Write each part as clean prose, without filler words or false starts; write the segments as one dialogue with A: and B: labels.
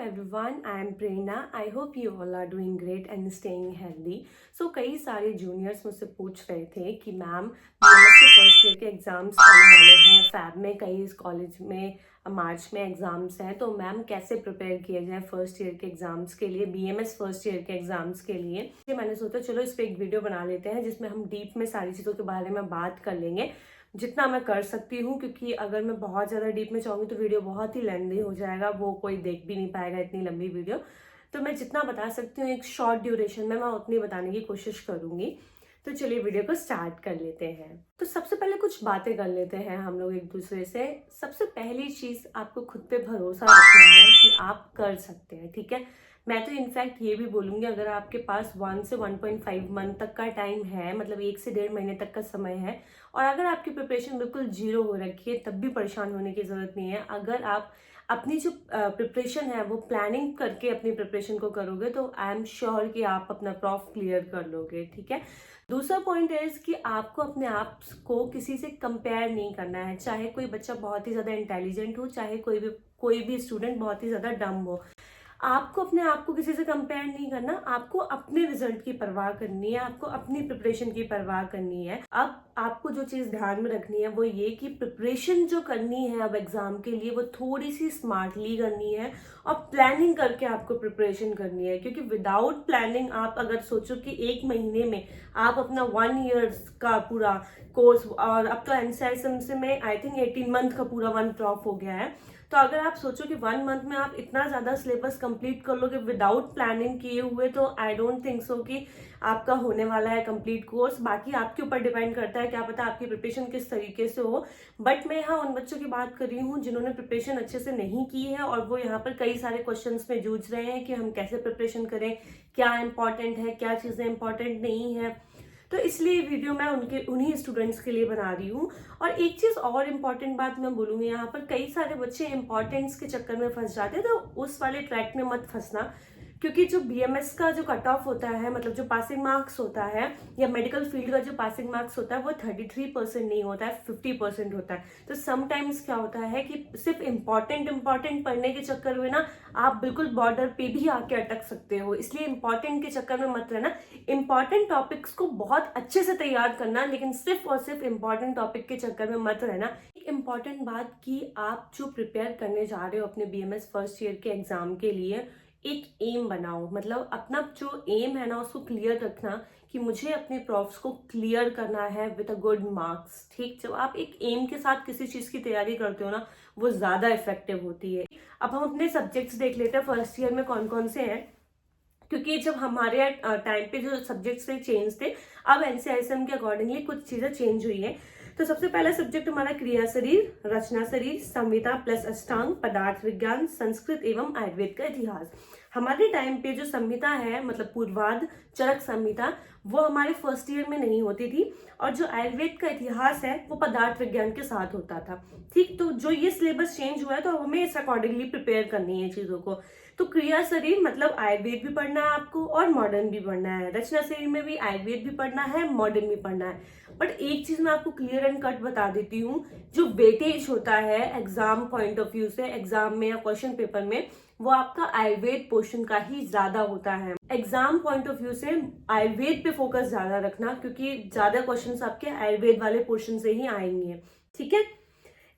A: everyone, I am Prerna. I hope you all are doing great and staying healthy. So कई सारे juniors मुझसे पूछ रहे थे कि मैम बीएमएस के फर्स्ट ईयर के एग्ज़ाम्स आने वाले हैं, फैब में कई इस कॉलेज में मार्च में एग्ज़ाम्स हैं, तो मैम कैसे प्रिपेयर किया जाए फर्स्ट ईयर के एग्ज़ाम्स के लिए, बीएमएस फर्स्ट ईयर के एग्ज़ाम्स के लिए। तो मैंने सोचा चलो इस पर एक वीडियो बना लेते हैं जिसमें हम डीप में सारी चीज़ों के बारे में बात कर लेंगे जितना मैं कर सकती हूँ, क्योंकि अगर मैं बहुत ज़्यादा डीप में चाहूँगी तो वीडियो बहुत ही लेंदी हो जाएगा, वो कोई देख भी नहीं पाएगा इतनी लंबी वीडियो। तो मैं जितना बता सकती हूँ एक शॉर्ट ड्यूरेशन में मैं उतनी बताने की कोशिश करूँगी। तो चलिए वीडियो को स्टार्ट कर लेते हैं। तो सबसे पहले कुछ बातें कर लेते हैं हम लोग एक दूसरे से। सबसे पहली चीज़, आपको खुद पे भरोसा रखना है कि आप कर सकते हैं, ठीक है। मैं तो इनफैक्ट ये भी बोलूँगी, अगर आपके पास 1 से 1.5 मंथ तक का टाइम है, मतलब 1 से 1.5 महीने तक का समय है, और अगर आपकी प्रिपरेशन बिल्कुल जीरो हो रखी है, तब भी परेशान होने की ज़रूरत नहीं है। अगर आप अपनी जो प्रिपरेशन है वो प्लानिंग करके अपनी प्रिपरेशन को करोगे तो आई एम श्योर कि आप अपना प्रॉफ क्लियर कर लोगे, ठीक है। दूसरा पॉइंट है कि आपको अपने आप को किसी से कंपेयर नहीं करना है, चाहे कोई बच्चा बहुत ही ज़्यादा इंटेलिजेंट हो, चाहे कोई भी स्टूडेंट बहुत ही ज़्यादा डम हो। आपको अपने आप को किसी से कंपेयर नहीं करना, आपको अपने रिजल्ट की परवाह करनी है, आपको अपनी प्रिपरेशन की परवाह करनी है। अब आपको जो चीज़ ध्यान में रखनी है वो ये कि प्रिपरेशन जो करनी है अब एग्जाम के लिए वो थोड़ी सी स्मार्टली करनी है और प्लानिंग करके आपको प्रिपरेशन करनी है, क्योंकि विदाउट प्लानिंग आप अगर सोचो कि 1 महीने में आप अपना 1 ईयर का पूरा कोर्स, और अब तो एनसीआईएसएम में आई थिंक 18 मंथ का पूरा 1 ड्रॉप हो गया है, तो अगर आप सोचो कि 1 मंथ में आप इतना ज़्यादा सिलेबस कंप्लीट कर लोगे विदाउट प्लानिंग किए हुए, तो आई डोंट थिंक सो कि आपका होने वाला है कंप्लीट कोर्स। बाकी आपके ऊपर डिपेंड करता है, क्या पता आपकी प्रिपरेशन किस तरीके से हो। बट मैं यहाँ उन बच्चों की बात कर रही हूँ जिन्होंने प्रिपरेशन अच्छे से नहीं की है और वो यहाँ पर कई सारे क्वेश्चंस में जूझ रहे हैं कि हम कैसे प्रिपरेशन करें, क्या इंपॉर्टेंट है, क्या चीज़ें इंपॉर्टेंट नहीं है। तो इसलिए वीडियो मैं उन्हीं स्टूडेंट्स के लिए बना रही हूँ। और एक चीज़ और इम्पॉर्टेंट बात मैं बोलूँगी, यहाँ पर कई सारे बच्चे इंपॉर्टेंस के चक्कर में फंस जाते हैं, तो उस वाले ट्रैक में मत फंसना, क्योंकि जो बीएमएस का जो कट ऑफ होता है, मतलब जो पासिंग मार्क्स होता है, या मेडिकल फील्ड का जो पासिंग मार्क्स होता है, वो 33% नहीं होता है, 50% होता है। तो समटाइम्स क्या होता है कि सिर्फ इम्पॉर्टेंट पढ़ने के चक्कर में ना आप बिल्कुल बॉर्डर पे भी आके अटक सकते हो। इसलिए इम्पॉर्टेंट के चक्कर में मत रहना, इम्पॉर्टेंट टॉपिक्स को बहुत अच्छे से तैयार करना, लेकिन सिर्फ और सिर्फ इम्पॉर्टेंट टॉपिक के चक्कर में मत रहना। एक इम्पॉर्टेंट बात कि आप जो प्रिपेयर करने जा रहे हो अपने बीएमएस फर्स्ट ईयर के एग्जाम के लिए, एक एम बनाओ, मतलब अपना जो एम है ना उसको क्लियर रखना कि मुझे अपने प्रॉफ्स को क्लियर करना है विद अ गुड मार्क्स, ठीक। जब आप एक एम के साथ किसी चीज़ की तैयारी करते हो ना, वो ज़्यादा इफेक्टिव होती है। अब हम अपने सब्जेक्ट्स देख लेते हैं फर्स्ट ईयर में कौन कौन से हैं, क्योंकि जब हमारे टाइम पे जो सब्जेक्ट्स थे चेंज थे, अब एनसीआईएसएम के अकॉर्डिंगली कुछ चीज़ें चेंज हुई है। तो सबसे पहला सब्जेक्ट हमारा क्रिया शरीर, रचना शरीर, संहिता प्लस अष्टांग, पदार्थ विज्ञान, संस्कृत एवं आयुर्वेद का इतिहास। हमारे टाइम पे जो संहिता है, मतलब पूर्वाध चरक संहिता, वो हमारे फर्स्ट ईयर में नहीं होती थी, और जो आयुर्वेद का इतिहास है वो पदार्थ विज्ञान के साथ होता था, ठीक। तो जो ये सिलेबस चेंज हुआ है तो हमें इस अकॉर्डिंगली प्रिपेयर करनी है चीज़ों को। तो क्रिया शरीर मतलब आयुर्वेद भी पढ़ना है आपको और मॉडर्न भी पढ़ना है, रचना शरीर में भी आयुर्वेद भी पढ़ना है, मॉडर्न भी पढ़ना है। बट एक चीज मैं आपको क्लियर एंड कट बता देती हूँ, जो वेटेज होता है एग्जाम पॉइंट ऑफ व्यू से, एग्जाम में या क्वेश्चन पेपर में, वो आपका आयुर्वेद पोर्शन का ही ज्यादा होता है। एग्जाम पॉइंट ऑफ व्यू से आयुर्वेद पे फोकस ज्यादा रखना, क्योंकि ज्यादा क्वेश्चंस आपके आयुर्वेद वाले पोर्शन से ही आएंगे, ठीक है।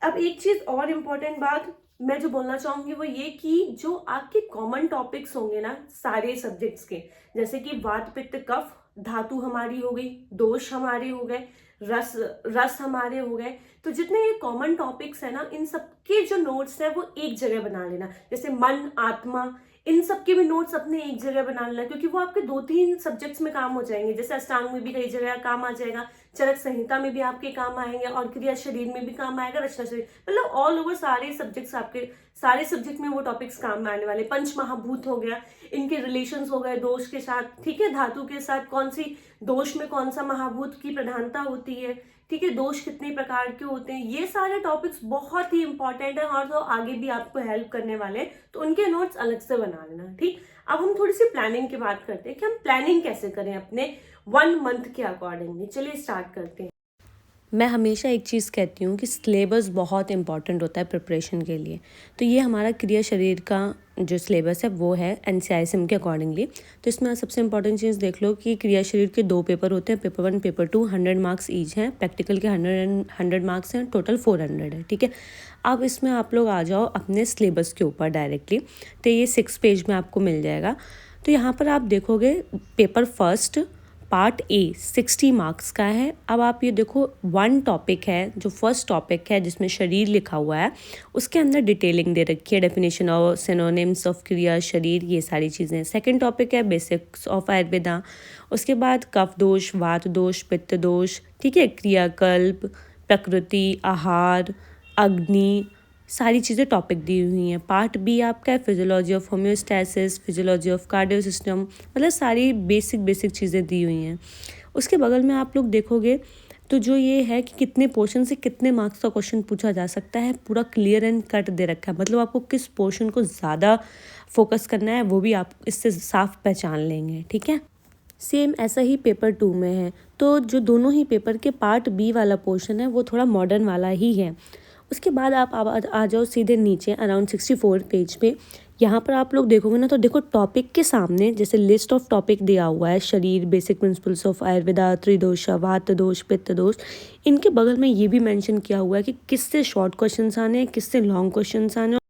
A: अब एक चीज और इम्पोर्टेंट बात मैं जो बोलना चाहूंगी वो ये कि जो आपके कॉमन टॉपिक्स होंगे ना सारे सब्जेक्ट्स के, जैसे कि वात पित्त कफ, धातु हमारी हो गई, दोष हमारे हो गए, रस हमारे हो गए, तो जितने ये कॉमन टॉपिक्स है ना, इन सबके जो नोट्स है वो एक जगह बना लेना। जैसे मन, आत्मा, इन सब के भी नोट्स अपने एक जगह बना लेना, क्योंकि वो आपके 2-3 सब्जेक्ट्स में काम हो जाएंगे। जैसे अष्टांग में भी कई जगह काम आ जाएगा, चरक संहिता में भी आपके काम आएंगे, और क्रिया शरीर में भी काम आएगा, रचना शरीर, मतलब ऑल ओवर सारे सब्जेक्ट्स आपके, सारे सब्जेक्ट में वो टॉपिक्स काम में आने वाले। पंच महाभूत हो गया, इनके रिलेशंस हो गए दोष के साथ, ठीक है, धातु के साथ, कौन सी दोष में कौन सा महाभूत की प्रधानता होती है, ठीक है, दोष कितने प्रकार के होते हैं, ये सारे टॉपिक्स बहुत ही इंपॉर्टेंट है और तो आगे भी आपको हेल्प करने वाले हैं, तो उनके नोट्स अलग से बना लेना, ठीक। अब हम थोड़ी सी प्लानिंग की बात करते हैं कि हम प्लानिंग कैसे करें अपने 1 मंथ के अकॉर्डिंगली। चलिए स्टार्ट करते हैं। मैं हमेशा एक चीज़ कहती हूँ कि सिलेबस बहुत इंपॉर्टेंट होता है प्रिपरेशन के लिए। तो ये हमारा क्रिया शरीर का जो सिलेबस है वो है NCISM के अकॉर्डिंगली। तो इसमें सबसे इंपॉर्टेंट चीज़ देख लो कि क्रिया शरीर के 2 पेपर होते हैं, पेपर 1 पेपर 2, 100 मार्क्स ईच हैं, प्रैक्टिकल के 100 मार्क्स हैं, टोटल 400 है, ठीक है। अब इसमें आप लोग आ जाओ अपने सिलेबस के ऊपर डायरेक्टली। तो ये 6 पेज में आपको मिल जाएगा। तो यहाँ पर आप देखोगे paper first part A 60 marks का है। अब आप ये देखो 1 टॉपिक है जो फर्स्ट टॉपिक है जिसमें शरीर लिखा हुआ है, उसके अंदर डिटेलिंग दे रखी है, डेफिनेशन और सिनोनिम्स ऑफ क्रिया शरीर, ये सारी चीज़ें। सेकंड टॉपिक है बेसिक्स ऑफ आयुर्वेदा, उसके बाद कफ दोष, वात दोष, पित्त दोष, ठीक है, क्रियाकल्प, प्रकृति, आहार, अग्नि, सारी चीज़ें टॉपिक दी हुई हैं। पार्ट बी आपका है physiology of homeostasis, physiology of cardio system, मतलब सारी बेसिक चीज़ें दी हुई हैं। उसके बगल में आप लोग देखोगे तो जो ये है कि कितने पोर्शन से कितने मार्क्स का क्वेश्चन पूछा जा सकता है, पूरा क्लियर एंड कट दे रखा है। मतलब आपको किस पोर्शन को ज़्यादा फोकस करना है वो भी आप इससे साफ पहचान लेंगे, ठीक है। सेम ऐसा ही पेपर 2 में है। तो जो दोनों ही पेपर के पार्ट बी वाला पोर्शन है वो थोड़ा मॉडर्न वाला ही है। उसके बाद आप आ जाओ सीधे नीचे अराउंड 64 पेज पे। यहाँ पर आप लोग देखोगे ना तो देखो टॉपिक के सामने जैसे लिस्ट ऑफ टॉपिक दिया हुआ है, शरीर, बेसिक प्रिंसिपल्स ऑफ आयुर्वेदा, त्रिदोष, वात दोष, पित्त दोष। इनके बगल में ये भी मेंशन किया हुआ है कि किससे शॉर्ट क्वेश्चंस आने हैं, किससे लॉन्ग क्वेश्चंस आने हैं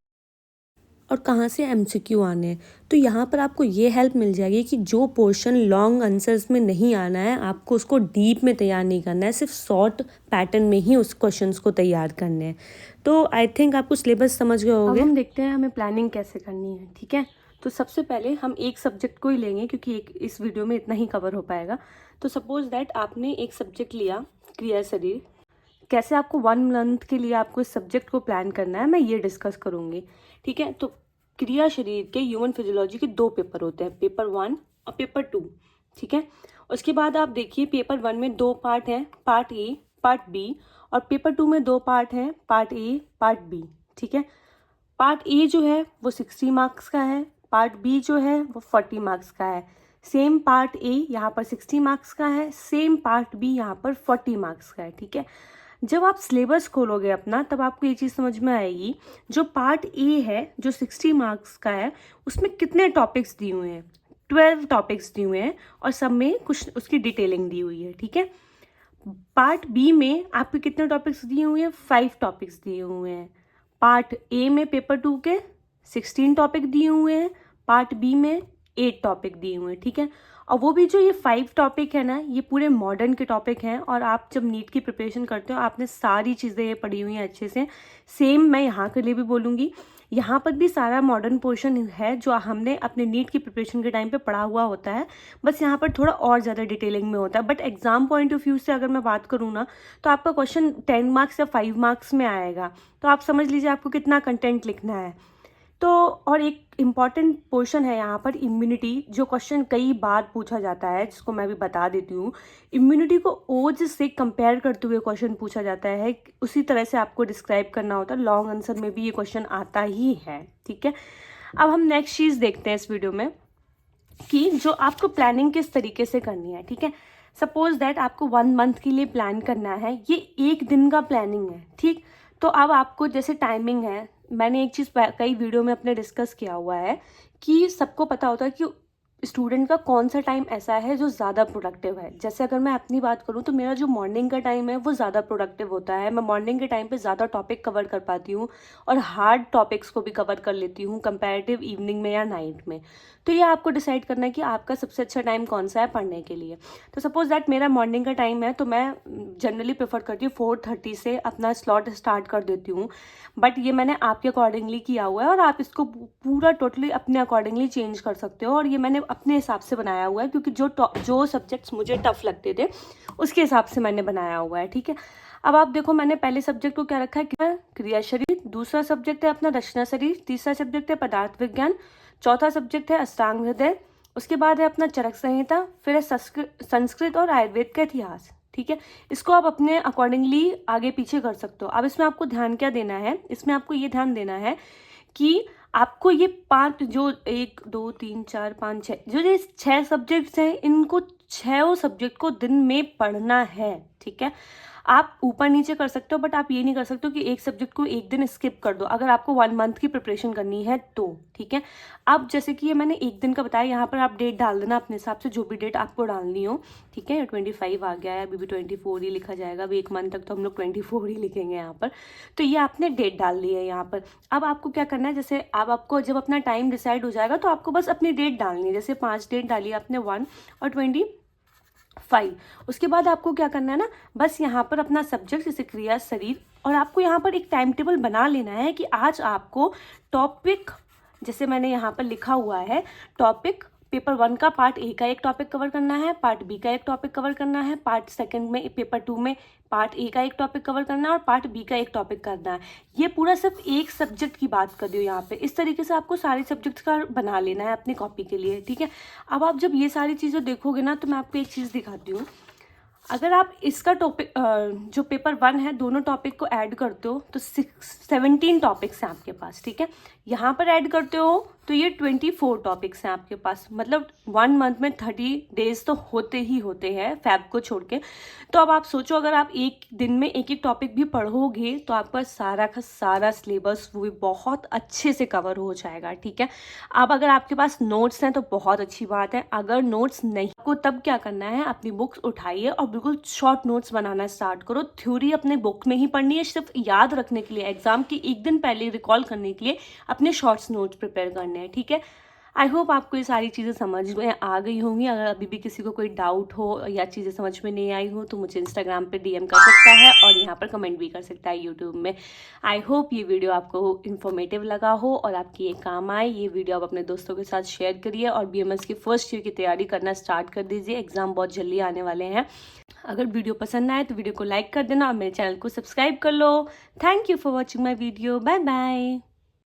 A: और कहाँ से MCQ आने हैं। तो यहाँ पर आपको ये हेल्प मिल जाएगी कि जो पोर्शन लॉन्ग आंसर्स में नहीं आना है आपको उसको डीप में तैयार नहीं करना है, सिर्फ शॉर्ट पैटर्न में ही उस क्वेश्चंस को तैयार करने हैं। तो आई थिंक आपको सिलेबस समझ गए होंगे। अब हम देखते हैं हमें प्लानिंग कैसे करनी है, ठीक है। तो सबसे पहले हम एक सब्जेक्ट को ही लेंगे क्योंकि एक इस वीडियो में इतना ही कवर हो पाएगा। तो सपोज दैट आपने एक सब्जेक्ट लिया क्रिया शरीर, कैसे आपको 1 मंथ के लिए आपको इस सब्जेक्ट को प्लान करना है मैं ये डिस्कस करूँगी, ठीक है। तो क्रिया शरीर के ह्यूमन फिजियोलॉजी के 2 पेपर होते हैं, पेपर 1 और पेपर 2, ठीक है। उसके बाद आप देखिए पेपर 1 में 2 पार्ट हैं, पार्ट ए, पार्ट बी, और पेपर 2 में 2 पार्ट हैं, पार्ट ए, पार्ट बी, ठीक है। पार्ट ए जो है वो 60 मार्क्स का है, पार्ट बी जो है वो 40 मार्क्स का है। सेम पार्ट ए यहाँ पर 60 मार्क्स का है, सेम पार्ट बी यहाँ पर 40 मार्क्स का है, ठीक है। जब आप सिलेबस खोलोगे अपना तब आपको ये चीज़ समझ में आएगी, जो पार्ट ए है जो 60 मार्क्स का है उसमें कितने टॉपिक्स दिए हुए हैं, 12 टॉपिक्स दिए हुए हैं और सब में कुछ उसकी डिटेलिंग दी हुई है, ठीक है। पार्ट बी में आपके कितने टॉपिक्स दिए हुए हैं, 5 टॉपिक्स दिए हुए हैं। पार्ट ए में पेपर 2 के 16 टॉपिक दिए हुए हैं, पार्ट बी में 8 टॉपिक दिए हुए हैं, ठीक है। और वो भी जो ये 5 टॉपिक है ना ये पूरे मॉडर्न के टॉपिक हैं और आप जब नीट की प्रिपरेशन करते हो आपने सारी चीज़ें ये पढ़ी हुई हैं अच्छे से। सेम मैं यहाँ के लिए भी बोलूँगी, यहाँ पर भी सारा मॉडर्न पोर्शन है जो हमने अपने नीट की प्रिपरेशन के टाइम पे पढ़ा हुआ होता है, बस यहाँ पर थोड़ा और ज़्यादा डिटेलिंग में होता है। But exam point of view से अगर मैं बात करूँ ना तो आपका क्वेश्चन 10 मार्क्स या 5 मार्क्स में आएगा, तो आप समझ लीजिए आपको कितना कंटेंट लिखना है। तो और एक इम्पॉर्टेंट पोर्शन है यहाँ पर इम्यूनिटी, जो क्वेश्चन कई बार पूछा जाता है, जिसको मैं भी बता देती हूँ। इम्यूनिटी को ओज से कंपेयर करते हुए क्वेश्चन पूछा जाता है, उसी तरह से आपको डिस्क्राइब करना होता है। लॉन्ग आंसर में भी ये क्वेश्चन आता ही है, ठीक है। अब हम नेक्स्ट चीज़ देखते हैं इस वीडियो में कि जो आपको प्लानिंग किस तरीके से करनी है, ठीक है। सपोज दैट आपको 1 मंथ के लिए प्लान करना है, ये 1 दिन का प्लानिंग है, ठीक। तो अब आपको जैसे टाइमिंग है, मैंने एक चीज़ कई वीडियो में अपने डिस्कस किया हुआ है कि सबको पता होता है कि स्टूडेंट का कौन सा टाइम ऐसा है जो ज़्यादा प्रोडक्टिव है। जैसे अगर मैं अपनी बात करूँ तो मेरा जो मॉर्निंग का टाइम है वो ज़्यादा प्रोडक्टिव होता है। मैं मॉर्निंग के टाइम पे ज़्यादा टॉपिक कवर कर पाती हूँ और हार्ड टॉपिक्स को भी कवर कर लेती हूँ कंपैरेटिव इवनिंग में या नाइट में। तो ये आपको डिसाइड करना है कि आपका सबसे अच्छा टाइम कौन सा है पढ़ने के लिए। तो सपोज दैट मेरा मॉर्निंग का टाइम है तो मैं जनरली प्रेफर करती हूँ 4:30 से अपना स्लॉट स्टार्ट कर देती हूँ। बट ये मैंने आपके अकॉर्डिंगली किया हुआ है और आप इसको पूरा टोटली अपने अकॉर्डिंगली चेंज कर सकते हो। और ये मैंने अपने हिसाब से बनाया हुआ है क्योंकि जो सब्जेक्ट्स मुझे टफ लगते थे उसके हिसाब से मैंने बनाया हुआ है, ठीक है। अब आप देखो मैंने पहले सब्जेक्ट को क्या रखा है, क्रिया शरीर, दूसरा सब्जेक्ट है अपना रचना शरीर, तीसरा सब्जेक्ट है पदार्थ विज्ञान, चौथा सब्जेक्ट है अष्टांग हृदय, उसके बाद है अपना चरक संहिता, फिर है संस्कृत और आयुर्वेद का इतिहास, ठीक है। इसको आप अपने अकॉर्डिंगली आगे पीछे कर सकते हो। अब इसमें आपको ध्यान क्या देना है, इसमें आपको ये ध्यान देना है कि आपको ये 5 जो 1 2 3 4 5 6 जो ये 6 सब्जेक्ट्स हैं इनको 6 सब्जेक्ट को दिन में पढ़ना है, ठीक है। आप ऊपर नीचे कर सकते हो, बट आप ये नहीं कर सकते हो कि एक सब्जेक्ट को एक दिन स्किप कर दो अगर आपको 1 मंथ की प्रिपरेशन करनी है तो, ठीक है। अब जैसे कि ये मैंने एक दिन का बताया, यहाँ पर आप डेट डाल देना अपने हिसाब से, जो भी डेट आपको डालनी हो, ठीक है। 25 आ गया है, अभी भी 24 ही लिखा जाएगा, अभी 1 मंथ तक तो हम लोग 24 ही लिखेंगे यहाँ पर। तो ये आपने डेट डाल ली है यहाँ पर। अब आपको क्या करना है, जैसे अब आपको जब अपना टाइम डिसाइड हो जाएगा तो आपको बस अपनी डेट डालनी है। जैसे 5 डेट डाली आपने, 1 और 25। उसके बाद आपको क्या करना है ना, बस यहाँ पर अपना सब्जेक्ट जैसे क्रिया शरीर, और आपको यहाँ पर एक टाइम टेबल बना लेना है कि आज आपको टॉपिक, जैसे मैंने यहाँ पर लिखा हुआ है टॉपिक, पेपर 1 का पार्ट ए का एक टॉपिक कवर करना है, पार्ट बी का एक टॉपिक कवर करना है, पार्ट सेकंड में पेपर 2 में पार्ट ए का एक टॉपिक कवर करना है और पार्ट बी का एक टॉपिक करना है। ये पूरा सिर्फ एक सब्जेक्ट की बात कर रही हूँ यहाँ पे। इस तरीके से आपको सारे सब्जेक्ट्स का बना लेना है अपनी कॉपी के लिए, ठीक है। अब आप जब ये सारी चीज़ें देखोगे ना, तो मैं आपको एक चीज़ दिखाती हूँ। अगर आप इसका टॉपिक जो पेपर 1 है, दोनों टॉपिक को ऐड करते हो तो 17 टॉपिक्स हैं आपके पास, ठीक है। यहाँ पर ऐड करते हो तो ये 24 टॉपिक्स हैं आपके पास, मतलब 1 मंथ में 30 डेज तो होते ही होते हैं फैब को छोड़ के। तो अब आप सोचो, अगर आप एक दिन में एक एक टॉपिक भी पढ़ोगे तो आपका सारा का सारा सिलेबस वो भी बहुत अच्छे से कवर हो जाएगा, ठीक है। अब अगर आपके पास नोट्स हैं तो बहुत अच्छी बात है, अगर नोट्स नहीं, आपको तब क्या करना है, अपनी बुक्स उठाइए और बिल्कुल शॉर्ट नोट्स बनाना स्टार्ट करो। थ्योरी अपने बुक में ही पढ़नी है, सिर्फ याद रखने के लिए, एग्जाम के एक दिन पहले रिकॉल करने के लिए अपने शॉर्ट्स नोट्स प्रिपेयर करने हैं, ठीक है। आई होप आपको ये सारी चीज़ें समझ में आ गई होंगी। अगर अभी भी किसी को कोई डाउट हो या चीज़ें समझ में नहीं आई हो तो मुझे इंस्टाग्राम पे डीएम कर सकता है और यहाँ पर कमेंट भी कर सकता है यूट्यूब में। आई होप ये वीडियो आपको इन्फॉर्मेटिव लगा हो और आपकी ये काम आए। ये वीडियो आप अपने दोस्तों के साथ शेयर करिए और BMS की फर्स्ट ईयर की तैयारी करना स्टार्ट कर दीजिए। एग्ज़ाम बहुत जल्दी आने वाले हैं। अगर वीडियो पसंद आए तो वीडियो को लाइक कर देना और मेरे चैनल को सब्सक्राइब कर लो। Thank you for watching my video. Bye bye.